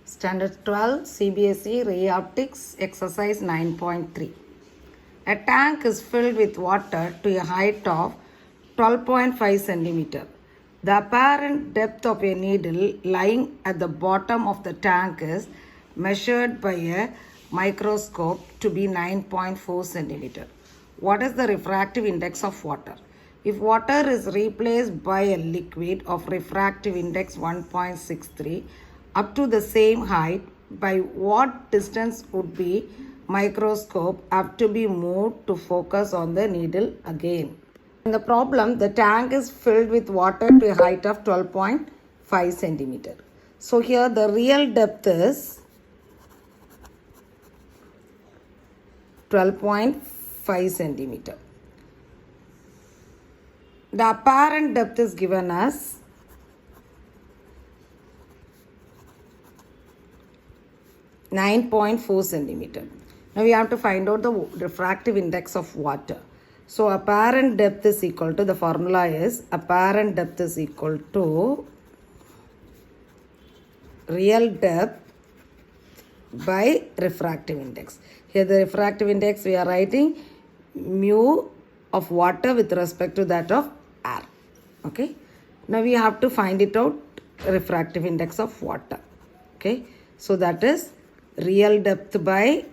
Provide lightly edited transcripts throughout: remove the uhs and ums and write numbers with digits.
Standard 12 Cbse Ray Optics Exercise 9.3. A tank is filled with water to a height of 12.5 cm. The apparent depth of a needle lying at the bottom of the tank is measured by a microscope to be 9.4 cm. What is the refractive index of water? If water is replaced by a liquid of refractive index 1.63 up to the same height, by what distance would be microscope have to be moved to focus on the needle again? In the problem, the tank is filled with water to a height of 12.5 centimeter. So here the real depth is 12.5 centimeter. The apparent depth is given as 9.4 centimeter. Now we have to find out the refractive index of water. So apparent depth is equal to, the formula is apparent depth is equal to real depth by refractive index. Here the refractive index we are writing mu of water with respect to that of air. Okay. Now we have to find it out, refractive index of water. Okay. So that is real depth by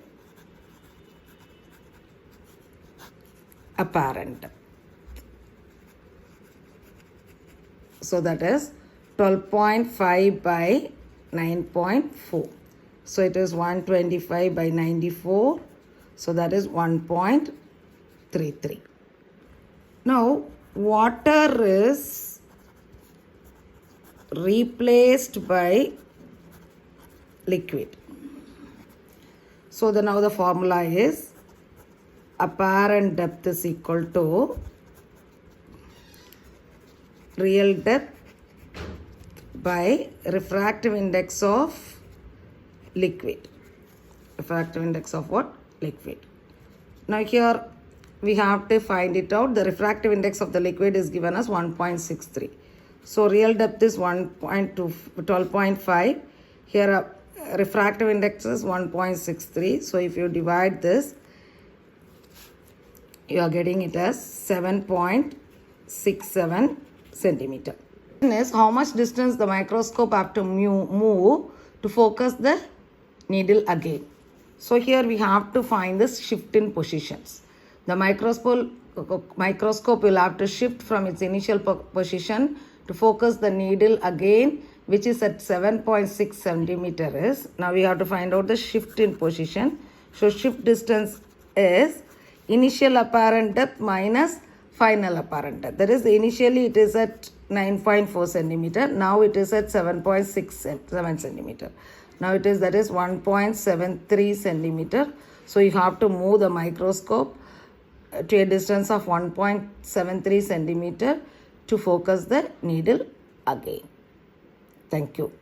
apparent depth. So that is 12.5 by 9.4. So it is 125 by 94. So that is 1.33. Now water is replaced by liquid. So now the formula is apparent depth is equal to real depth by refractive index of liquid. Refractive index of what? Liquid. Now here we have to find it out. The refractive index of the liquid is given as 1.63. So real depth is 12.5. Here refractive index is 1.63. So if you divide this, you are getting it as 7.67 centimeter. Is how much distance the microscope have to move to focus the needle again. So here we have to find this shift in positions. The microscope will have to shift from its initial position to focus the needle again, which is at 7.6 centimeter is. Now we have to find out the shift in position. So shift distance is initial apparent depth minus final apparent depth. That is, initially it is at 9.4 centimeter. Now it is at 7.67 centimeter. Now it is, that is 1.73 centimeter. So you have to move the microscope to a distance of 1.73 centimeter to focus the needle again. Thank you.